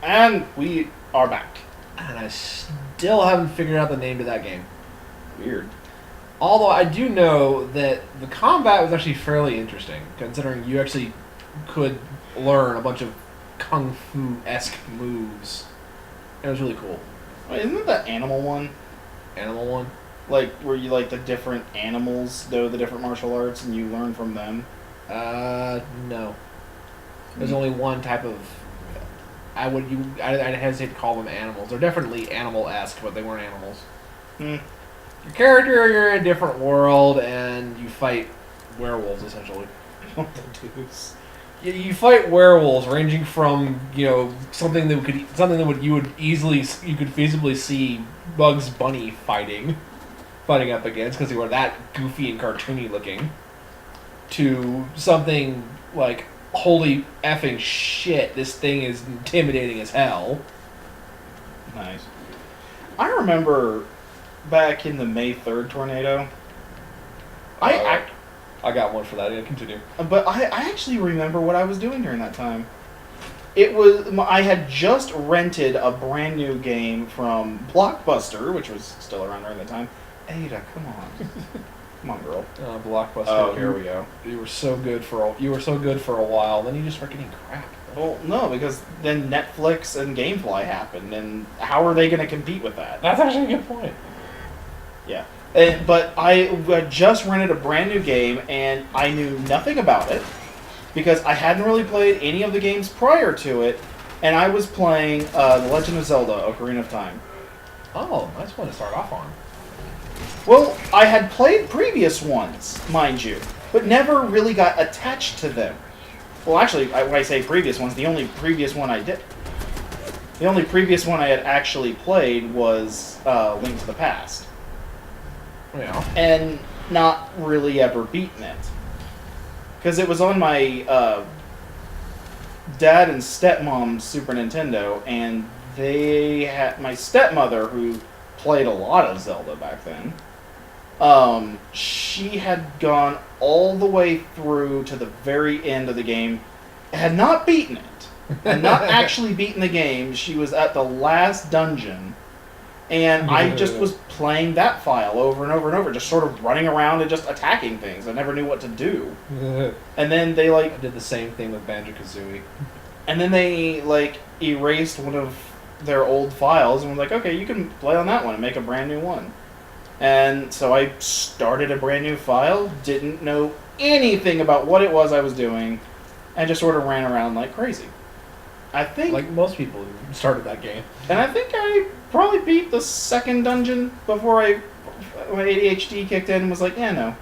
And we are back. And I still haven't figured out the name to that game. Weird. Although I do know that the combat was actually fairly interesting, considering you actually could learn a bunch of kung fu-esque moves. It was really cool. Wait, isn't it the animal one? Animal one? Like, where you like the different animals know the different martial arts and you learn from them? No. There's only one type of... I'd hesitate to call them animals. They're definitely animal-esque, but they weren't animals. Your character, you're in a different world, and you fight werewolves, essentially. What the deuce? You fight werewolves, ranging from something that you could feasibly see Bugs Bunny fighting up against because they were that goofy and cartoony looking, to something like, holy effing shit, this thing is intimidating as hell. Nice. I remember back in the May 3rd tornado. I got one for that. Yeah, continue. But I actually remember what I was doing during that time. I had just rented a brand new game from Blockbuster, which was still around during that time. Ada, come on. Come on, girl. Blockbuster. Oh, here we go. You were so good for a while, then you just start getting crap. Well, no, because then Netflix and GameFly happened, and how are they going to compete with that? That's actually a good point. Yeah. But I had just rented a brand new game, and I knew nothing about it, because I hadn't really played any of the games prior to it, and I was playing The Legend of Zelda: Ocarina of Time. Oh, nice one to start off on. Well, I had played previous ones, mind you, but never really got attached to them. Well, actually, when I say previous ones, the only previous one I had actually played was Link to the Past. Yeah. And not really ever beaten it. Because it was on my dad and stepmom's Super Nintendo, and they had my stepmother, who played a lot of Zelda back then. She had gone all the way through to the very end of the game, had not beaten it, and not actually beaten the game. She was at the last dungeon, and I just was playing that file over and over and over, just sort of running around and just attacking things. I never knew what to do. And then they I did the same thing with Banjo-Kazooie. And then they erased one of their old files and was like, okay, you can play on that one and make a brand new one. And so I started a brand new file, didn't know anything about what it was I was doing, and just sort of ran around like crazy. I think... Like most people who started that game. And I think I probably beat the second dungeon before my ADHD kicked in and was like, yeah, no.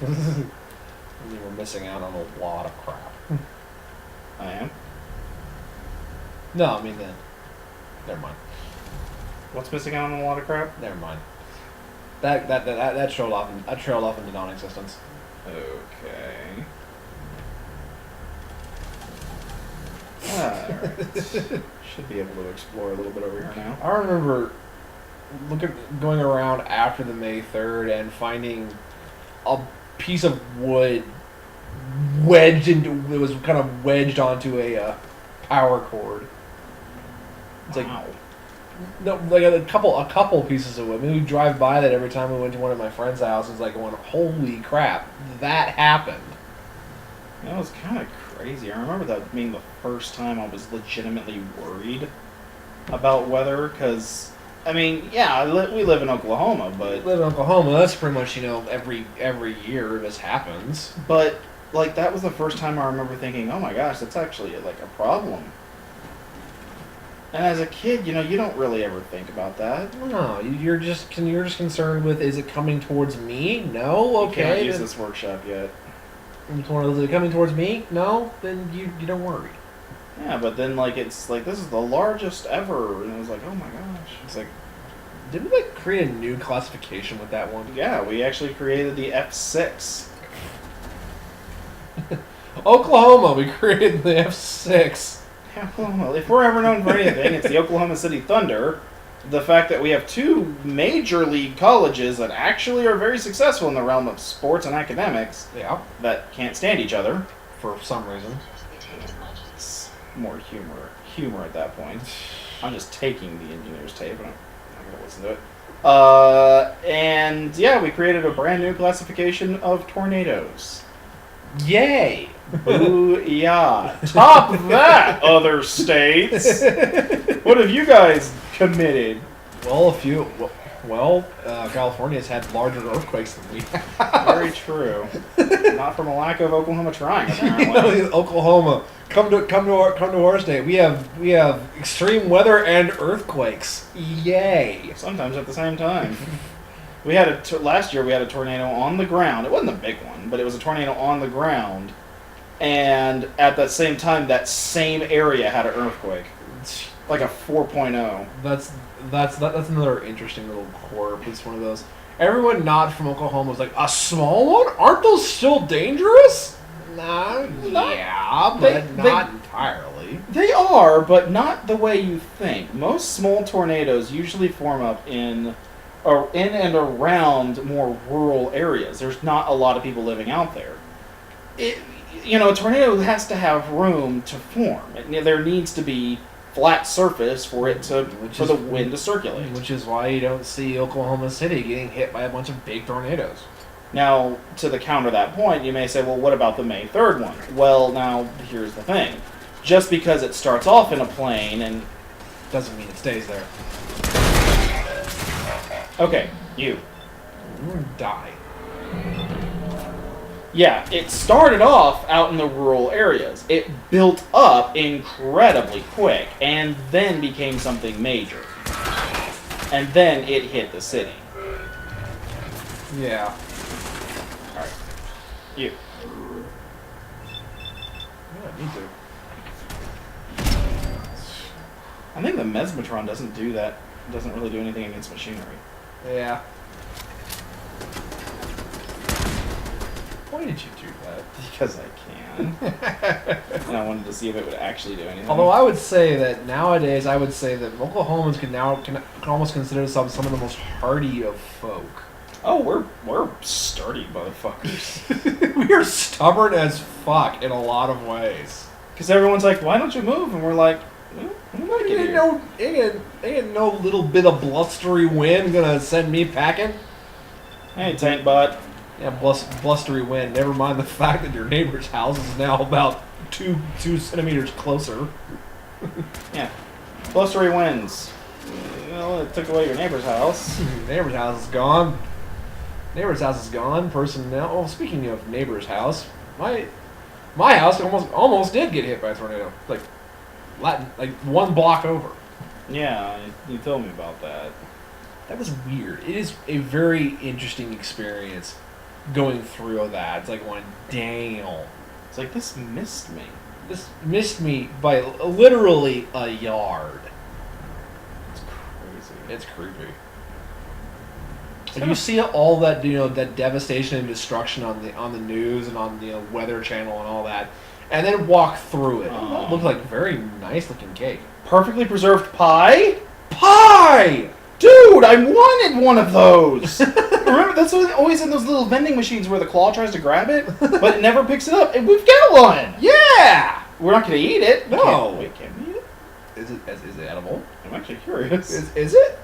You were missing out on a lot of crap. I am? No, I mean, never mind. What's missing out on a lot of crap? Never mind. That trailed off into non-existence. Okay. Alright. Should be able to explore a little bit over here now. I remember going around after the May 3rd and finding a piece of wood it was kind of wedged onto a power cord. It's Wow. like a couple pieces of wood. I mean, we drive by that every time we went to one of my friends' houses, like going, holy crap, that happened. That was kind of crazy. I remember that being the first time I was legitimately worried about weather, because, I mean, yeah, we live in Oklahoma, but... We live in Oklahoma, that's pretty much, every year this happens. But, that was the first time I remember thinking, oh my gosh, that's actually, a problem. And as a kid, you don't really ever think about that. No, you're just concerned with, is it coming towards me? No? Okay. You can't use this workshop yet. Is it coming towards me? No? Then you don't worry. Yeah, but then, this is the largest ever, and it was like, oh my gosh. It's like, did we, create a new classification with that one? Yeah, we actually created the F6. Oklahoma, we created the F6. Yeah, well, if we're ever known for anything, it's the Oklahoma City Thunder. The fact that we have two major league colleges that actually are very successful in the realm of sports and academics Yeah. that can't stand each other. For some reason. more humor at that point. I'm just taking the engineer's tape, and I'm not going to listen to it. And yeah, we created a brand new classification of tornadoes. Yay! Booyah! Top that, other states! What have you guys committed? Well, California's had larger earthquakes than we have. Very true. Not from a lack of Oklahoma trying, apparently. Oklahoma, come to our state. We have extreme weather and earthquakes. Yay! Sometimes at the same time. We had last year. We had a tornado on the ground. It wasn't a big one, but it was a tornado on the ground. And at that same time, that same area had an earthquake, like a 4.0. That's another interesting little quirk. It's one of those. Everyone not from Oklahoma was like, a small one? Aren't those still dangerous? Nah, yeah, but not entirely. They are, but not the way you think. Most small tornadoes usually form up in and around more rural areas. There's not a lot of people living out there. A tornado has to have room to form. There needs to be flat surface for it for the wind to circulate. Which is why you don't see Oklahoma City getting hit by a bunch of big tornadoes. Now, to the counter that point, you may say, well, what about the May 3rd one? Well, now, here's the thing. Just because it starts off in a plane and... doesn't mean it stays there. Okay, you. You're gonna die. Yeah, it started off out in the rural areas. It built up incredibly quick and then became something major. And then it hit the city. Yeah. Alright. You. Yeah, me too. I think the Mesmetron doesn't do that. Doesn't really do anything against machinery. Yeah. Why did you do that? Because I can. And I wanted to see if it would actually do anything. Although I would say that nowadays, Oklahomans can almost consider themselves some of the most hardy of folk. Oh, we're sturdy motherfuckers. We are stubborn as fuck in a lot of ways. Because everyone's like, why don't you move? And we're like, I'm not getting here. Ain't no little bit of blustery wind gonna send me packing. Hey, tank butt. Yeah, blustery wind. Never mind the fact that your neighbor's house is now about two centimeters closer. Yeah. Blustery winds. Well, it took away your neighbor's house. Your neighbor's house is gone. Neighbor's house is gone. Person now. Oh, speaking of neighbor's house, my house almost did get hit by a tornado. Like one block over. Yeah, you told me about that. That was weird. It is a very interesting experience going through that. It's like going, damn. It's like, this missed me. This missed me by literally a yard. It's crazy. It's creepy. If you see all that, that devastation and destruction on the news and on the Weather Channel and all that, and then walk through it, it looked like very nice looking cake. Perfectly preserved pie? Pie! Dude, I wanted one of those! Remember, that's always in those little vending machines where the claw tries to grab it, but it never picks it up, and we've got one! Yeah! We're not going to eat it. No. Wait, can we eat it? Is it edible? I'm actually curious. Is it?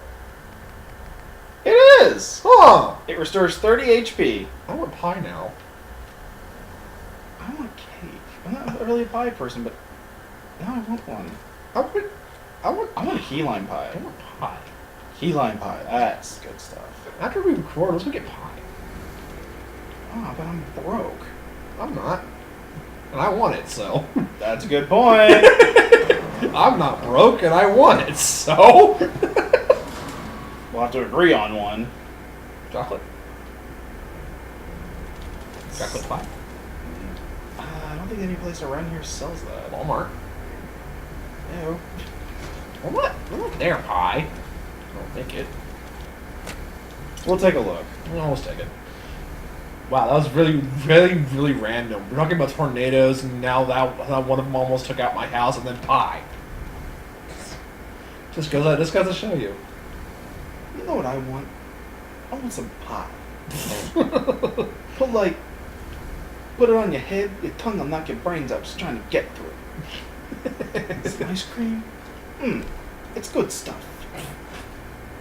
It is! Huh! It restores 30 HP. I want pie now. I want cake. I'm not really a pie person, but now I want one. I want a key lime pie. I want pie. Key lime pie. That's good stuff. After we record, let's go get pie. Oh, but I'm broke. I'm not. And I want it, so. That's a good point. I'm not broke, and I want it, so. We'll have to agree on one. Chocolate. Chocolate pie. I don't think any place around here sells that. Walmart. Ew. Well, not their pie. I don't think it. We'll take a look. We'll almost take it. Wow, that was really, really, really random. We're talking about tornadoes, and now that one of them almost took out my house, and then pie. Just goes to show you. You know what I want? I want some pie. Put it on your head, your tongue will knock your brains out just trying to get through it. This ice cream? It's good stuff.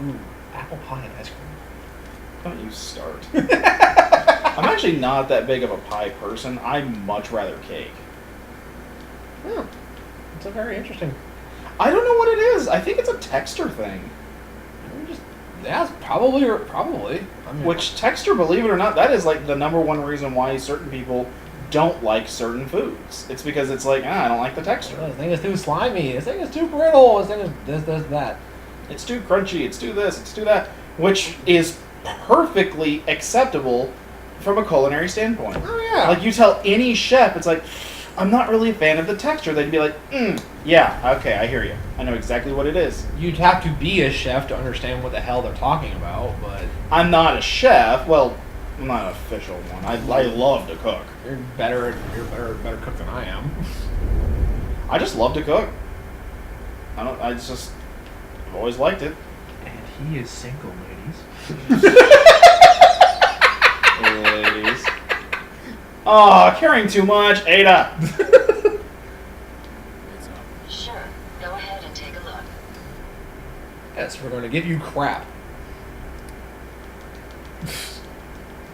Ooh, apple pie and ice cream. Don't you start. I'm actually not that big of a pie person. I much rather cake. Hmm. It's a very interesting. I don't know what it is. I think it's a texture thing. Yeah, it's probably. I mean, Which texture, believe it or not, that is like the number one reason why certain people don't like certain foods. It's because it's like, I don't like the texture. this thing is too slimy. This thing is too brittle. This thing is this, that. It's too crunchy. It's too this. It's too that. Which is perfectly acceptable from a culinary standpoint. Oh yeah. Like you tell any chef, it's like, I'm not really a fan of the texture. They'd be like, yeah, okay, I hear you. I know exactly what it is. You'd have to be a chef to understand what the hell they're talking about, but I'm not a chef. Well, I'm not an official one. I love to cook. you're better cook than I am. I just love to cook. I've always liked it. And he is single, ladies. Ladies. Oh, carrying too much, Ada. Sure, go ahead and take a look. Yes, we're going to give you crap.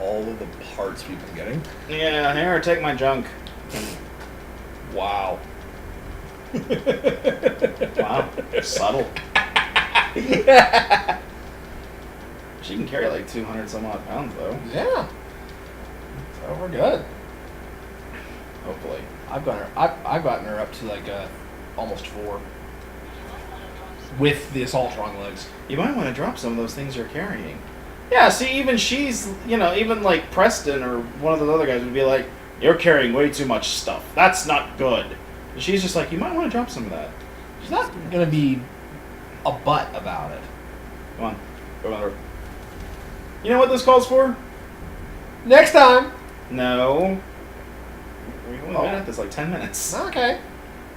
All of the parts we've been getting. Yeah, here, take my junk. Wow. Wow, subtle. She can carry like 200 some odd pounds though. Yeah. So we're good. Hopefully. I've gotten her up to like almost 4 with the assaultron legs. You might want to drop some of those things you're carrying. Yeah, see, even she's, even like Preston or one of those other guys would be like, you're carrying way too much stuff. That's not good. And she's just like, you might want to drop some of that. She's not gonna be a butt about it. Come on. Go on over. You know what this calls for? Next time. No. We've only been at this like 10 minutes. Okay.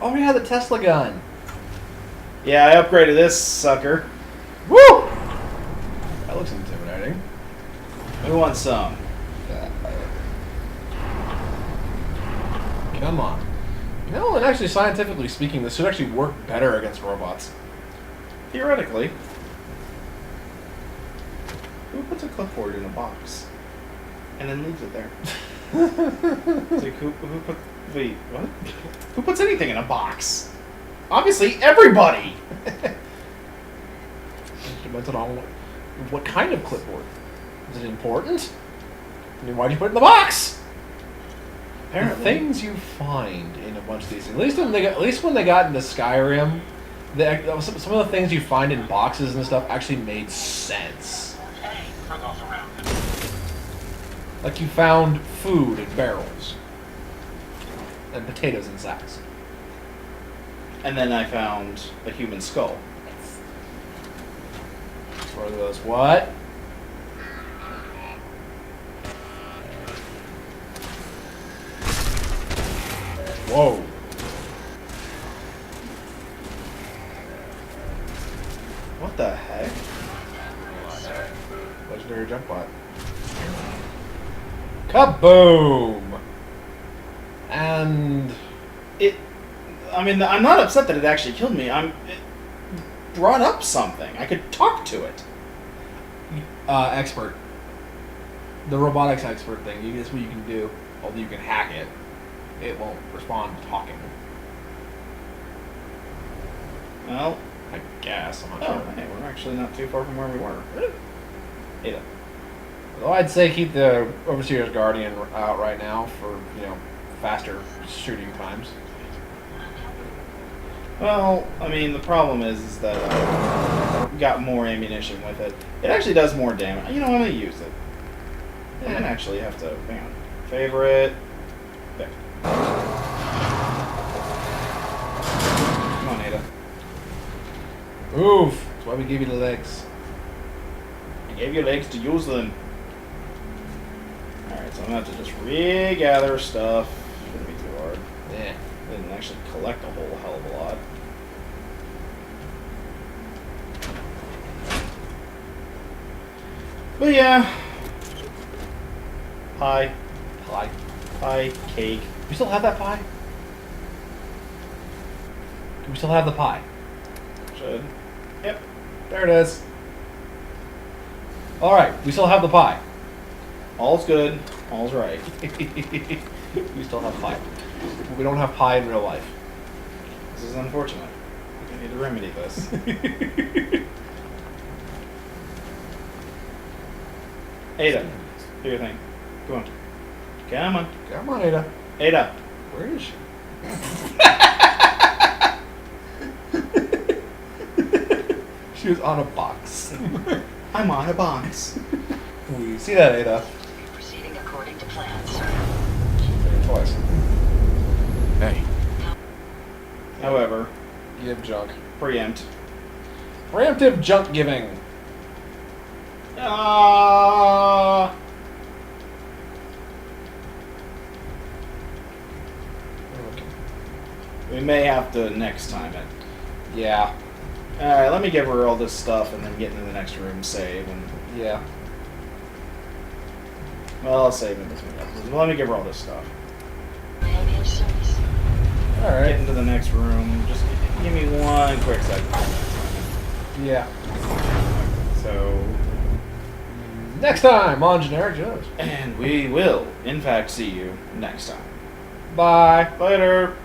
Oh yeah, the Tesla gun. Yeah, I upgraded this sucker. Woo! That looks intimidating. Who wants some? Come on. No, and actually, scientifically speaking, this should actually work better against robots. Theoretically. Who puts a clipboard in a box and then leaves it there? It's like, wait, what? Who puts anything in a box? Obviously, everybody! Depends on what kind of clipboard. Is it important? I mean, why'd you put it in the box? Apparently. The things you find in a bunch of these things. At least when they got into Skyrim, some of the things you find in boxes and stuff actually made sense. Like you found food in barrels. And potatoes in sacks. And then I found a human skull. Where those what? Whoa. What the heck? Legendary jump bot. Kaboom! And I'm not upset that it actually killed me. It brought up something. I could talk to it. expert. The robotics expert thing. That's what you can do. Although you can hack it, it won't respond to talking. Well, I guess. I'm not oh, sure. hey, we're actually not too far from where we were. Ada. Well, I'd say keep the Overseer's Guardian out right now for, faster shooting times. Well, I mean, the problem is that I got more ammunition with it. It actually does more damage. You know, I'm going to use it. I'm going to actually have to, hang on. Favorite. There. Come on, Ada. Move! That's why we gave you the legs. I gave you legs to use them. Alright, so I'm going to have to just regather stuff. Shouldn't be too hard. Yeah. Didn't actually collect a whole hell of a lot. But yeah. Pie. Pie. Pie. Cake. You still have that pie? We still have the pie. Should. Yep. There it is. All right, we still have the pie. All's good. All's right. We still have pie. We don't have pie in real life. This is unfortunate. We need to remedy this. Ada, do your thing. Come on. Come on. Come on, Ada. Ada. Where is she? She was on a box. I'm on a box. We see that, Ada. Proceeding according to plan, sir. Twice. Hey, However, Give junk. preempt. Preemptive junk giving. Ah. We may have to next time it. Yeah. Alright, let me give her all this stuff and then get into the next room, save, and... Yeah. Well, I'll save in between episodes. But let me give her all this stuff. I am here service. All Get right. into the next room. Just give me one quick second. Yeah. So... Next time on Generic Joes. And we will, in fact, see you next time. Bye. Later!